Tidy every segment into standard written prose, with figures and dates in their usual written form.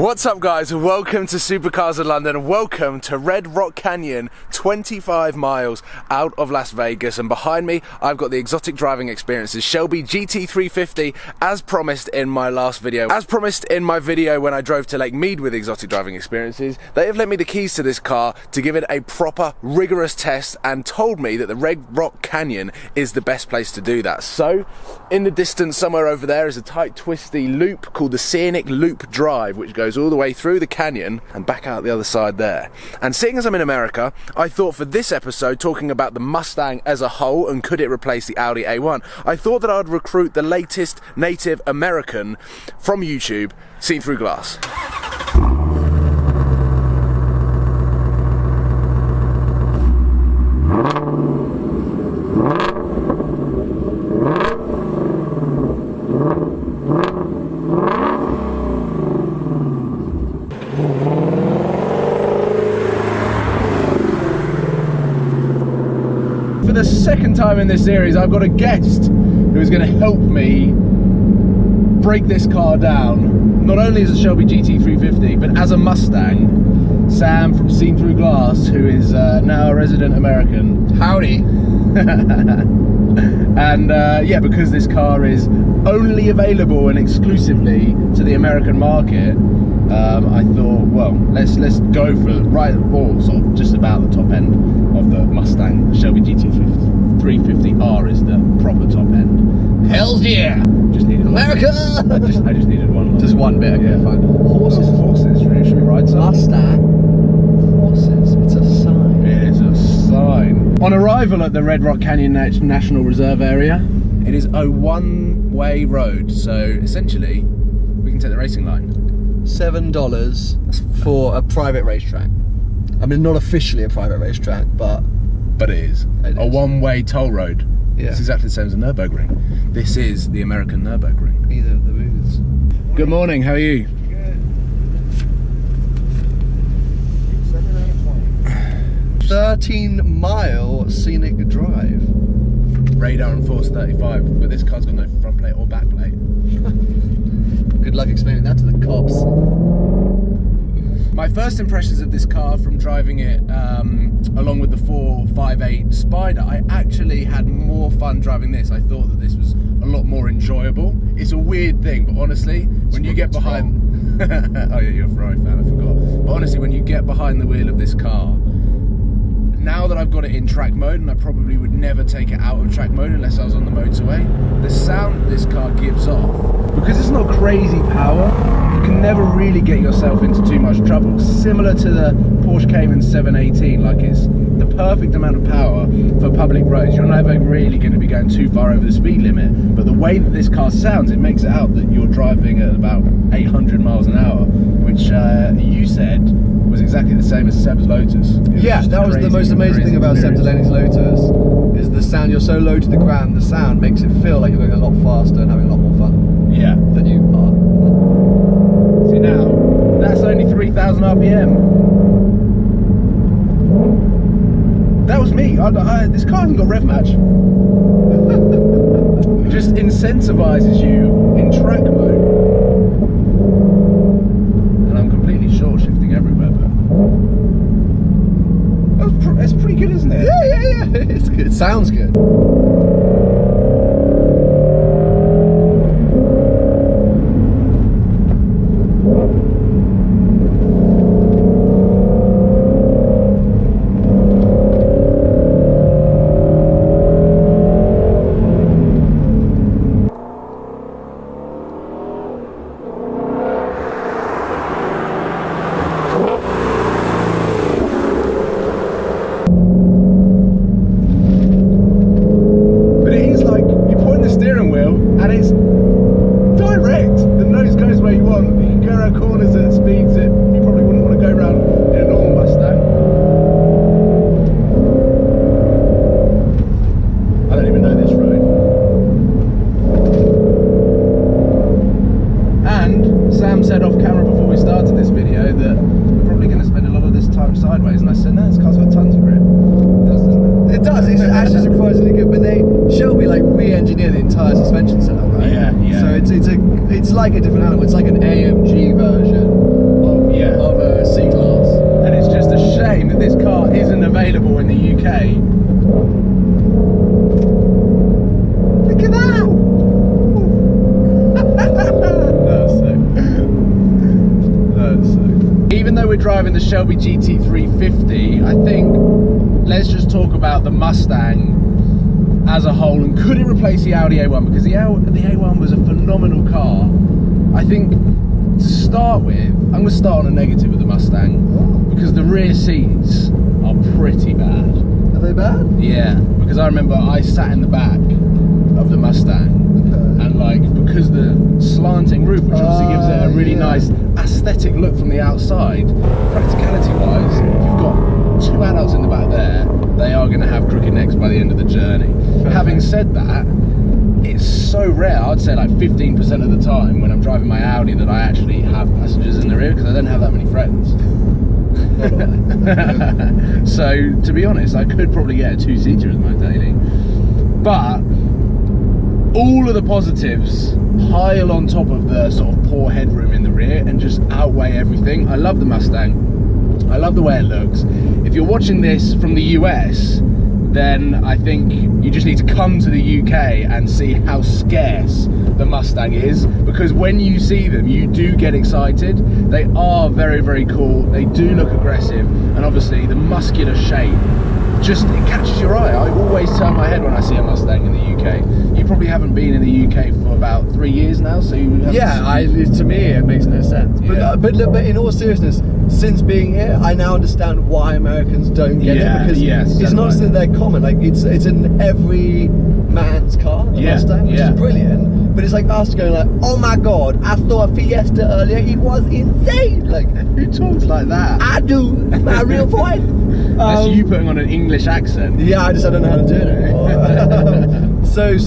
What's up guys, welcome to Supercars of London, welcome to Red Rock Canyon, 25 miles out of Las Vegas, and behind me I've got the exotic driving experiences Shelby GT350 as promised in my last video. As promised in my video when I drove to Lake Mead with exotic driving experiences, they have lent me the keys to this car to give it a proper rigorous test and told me that the Red Rock Canyon is the best place to do that. So in the distance somewhere over there is a tight twisty loop called the Scenic Loop Drive, which goes all the way through the canyon and back out the other side there. And seeing as I'm in America, I thought for this episode, talking about the Mustang as a whole and could it replace the Audi A1, I thought that I'd recruit the latest native American from YouTube, seen through glass. For the second time in this series, I've got a guest who is going to help me break this car down, not only as a Shelby GT350, but as a Mustang. Sam from Seen Through Glass, who is now a resident American. Howdy. And yeah, because this car is only available and exclusively to the American market, I thought, well, let's go for right, or sort of just about the top end of the Mustang. The Shelby GT350R is the proper top end. Hells yeah! Just needed America. I just needed one. Just one bit. Okay, yeah. Fine. Horses. Should we ride some? Mustang. Horses. It's a sign. It is a sign. On arrival at the Red Rock Canyon National Reserve area, it is a one-way road. So essentially, we can take the racing line. $7 for a private racetrack. I mean, not officially a private racetrack, but it is. A one-way toll road. Yeah. It's exactly the same as a Nürburgring. This is the American Nürburgring. Either of the booths. Good morning, how are you? Good. 13-mile scenic drive. Radar and Force 35, but this car's got no front plate or back plate. Good luck explaining that to the cops. My first impressions of this car from driving it along with the 458 Spider, I actually had more fun driving this. I thought that this was a lot more enjoyable. It's a weird thing, but honestly, when you get behind... Oh yeah, you're a Ferrari fan, I forgot. But honestly, when you get behind the wheel of this car, now that I've got it in track mode, and I probably would never take it out of track mode unless I was on the motorway, the sound this car gives off, because it's not crazy power, you can never really get yourself into too much trouble. Similar to the Porsche Cayman 718, like it's the perfect amount of power for public roads. You're never really going to be going too far over the speed limit, but the way that this car sounds, it makes it out that you're driving at about 800 miles an hour, which you said was exactly the same as Seb's Lotus. Yeah, that was the most amazing thing about Seb Delaney's Lotus, is the sound. You're so low to the ground, the sound makes it feel like you're going a lot faster and having a lot more fun. Yeah. Than you are. See now, that's only 3,000 RPM. That was me. This car hasn't got rev match. It just incentivizes you in track mode. And I'm completely short shifting everywhere, but it's pretty good, isn't it? Yeah. It's good. It sounds good. Sideways, and I said, no, this car's got tons of grip. It does, doesn't it? It does. It's actually surprisingly good. But Shelby like re-engineered the entire suspension setup, right? Yeah. So it's like a different animal. It's like an AMG version Even though we're driving the Shelby GT350, I think let's just talk about the Mustang as a whole, and could it replace the Audi A1? Because the A1 was a phenomenal car. I think to start with, I'm going to start on a negative with the Mustang, because the rear seats are pretty bad. Are they bad? Yeah, because I remember I sat in the back of the Mustang, and like, because the slanting roof, which obviously gives it a really nice aesthetic look from the outside, practicality wise, if you've got two adults in the back there, they are going to have crooked necks by the end of the journey. Having said that, it's so rare, I'd say like 15% of the time when I'm driving my Audi, that I actually have passengers in the rear, because I don't have that many friends. So to be honest, I could probably get a two-seater as my daily, but all of the positives pile on top of the sort of poor headroom in the rear and just outweigh everything. I love the Mustang, I love the way it looks. If you're watching this from the US, then I think you just need to come to the UK and see how scarce the Mustang is, because when you see them, you do get excited. They are very, very cool. They do look aggressive, and obviously the muscular shape, just, it catches your eye. I always turn my head when I see a Mustang in the UK. You probably haven't been in the UK for about 3 years now, so you haven't to me it makes no sense. But in all seriousness, since being here, I now understand why Americans don't get it, because it's not that they're common. Like it's in every man's car, the Mustang, which is brilliant. But it's like us going like, oh my god, I saw a Fiesta earlier, it was insane. Like, who talks like that? I do. It's my real voice. That's you putting on an English accent. Yeah, I don't know how to do it anymore. So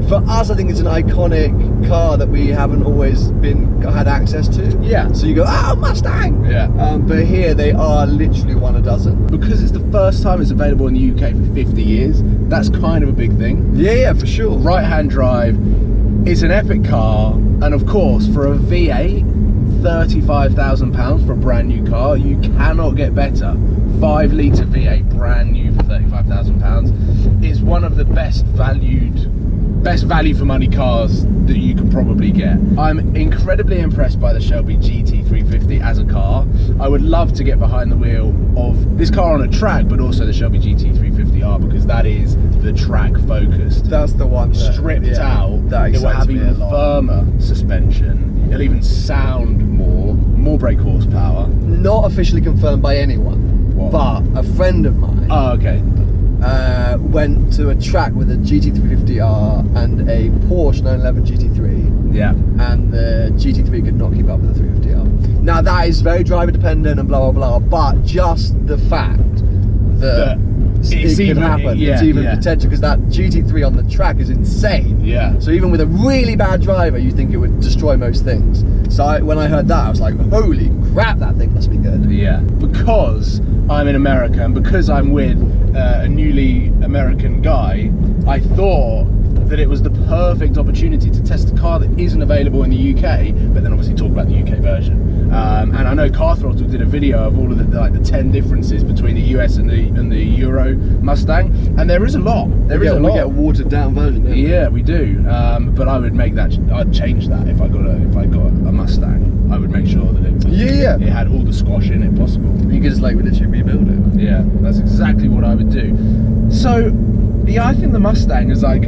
for us, I think it's an iconic car that we haven't always had access to. Yeah. So you go, oh, Mustang. Yeah. But here they are literally one a dozen. Because it's the first time it's available in the UK for 50 years. That's kind of a big thing. Yeah, for sure. Right-hand drive. It's an epic car, and of course, for a V8, £35,000 for a brand new car, you cannot get better. 5-litre V8, brand new for £35,000. It's one of the best value for money cars that you could probably get. I'm incredibly impressed by the Shelby GT350 as a car. I would love to get behind the wheel of this car on a track, but also the Shelby GT350R, because that is the track focused. That's the one that, stripped out. It will have even firmer suspension. It'll even sound more brake horsepower. Not officially confirmed by anyone. What? But a friend of mine. Oh, okay. Went to a track with a GT350R and a Porsche 911 GT3. Yeah. And the GT3 could not keep up with the 350R. Now that is very driver dependent and blah blah blah, but just the fact that it could happen, it's even potential, because that GT3 on the track is insane. Yeah. So even with a really bad driver, you think it would destroy most things. So when I heard that, I was like, holy crap, that thing must be good. Yeah. Because I'm in America, and because I'm with a newly American guy, I thought that it was the perfect opportunity to test a car that isn't available in the UK, but then obviously talk about the UK version. And I know Car Throttle did a video of all of the 10 differences between the US and the Euro Mustang, and there is a lot. We get a watered down version. Yeah, we do. But I would make that. I'd change that if I got a Mustang. I would make sure that it had all the squash in it possible. You could just literally rebuild it. Yeah, that's exactly what I would do. So yeah, I think the Mustang is like,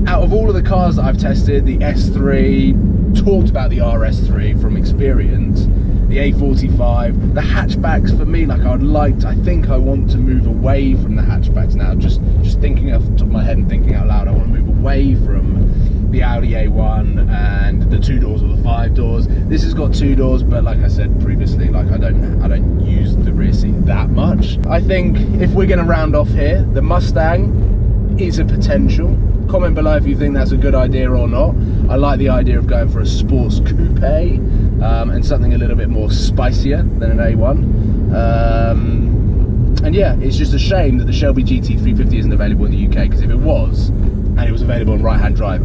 out of all of the cars that I've tested, the S3, talked about the RS3 from experience, the A45, the hatchbacks for me, like I think I want to move away from the hatchbacks now. Just thinking off the top of my head and thinking out loud, I want to move away from the Audi A1 and the 2 doors or the 5 doors. This has got 2 doors, but like I said previously, like I don't use the rear seat that much. I think if we're going to round off here, the Mustang is a potential. Comment below if you think that's a good idea or not. I like the idea of going for a sports coupe and something a little bit more spicier than an A1. And yeah, it's just a shame that the Shelby GT350 isn't available in the UK, because if it was, and it was available on right-hand drive,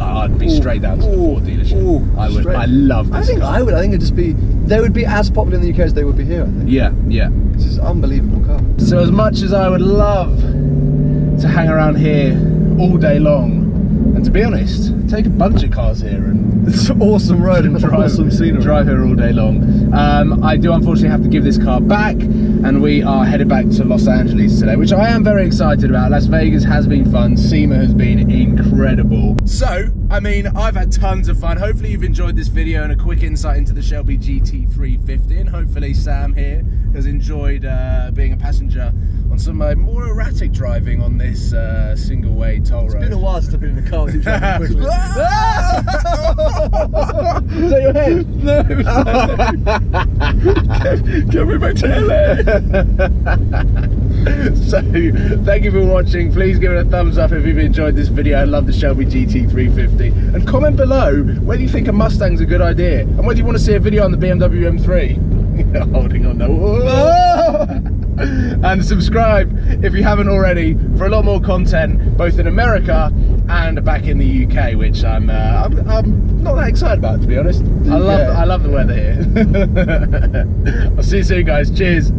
I'd be straight down to the Ford dealership. I would. I love this car. I think it'd just be, they would be as popular in the UK as they would be here, I think. Yeah, yeah. This is an unbelievable car. So as much as I would love to hang around here all day long And to be honest, take a bunch of cars here and it's an awesome road and awesome scenery. Drive here all day long. I do unfortunately have to give this car back, and we are headed back to Los Angeles today, which I am very excited about. Las Vegas has been fun. SEMA has been incredible. So, I mean, I've had tons of fun. Hopefully you've enjoyed this video and a quick insight into the Shelby GT350, and hopefully Sam here has enjoyed being a passenger on some more erratic driving on this single-way toll road. It's been a while since I've been in the car with you driving quickly. Is that your head? No. Can we back to LA? So, thank you for watching. Please give it a thumbs up if you've enjoyed this video. I love the Shelby GT350. And comment below whether you think a Mustang's a good idea, and whether you want to see a video on the BMW M3. Holding on now. And subscribe if you haven't already for a lot more content, both in America and back in the UK, which I'm not that excited about, to be honest. I love the weather here. I'll see you soon, guys. Cheers.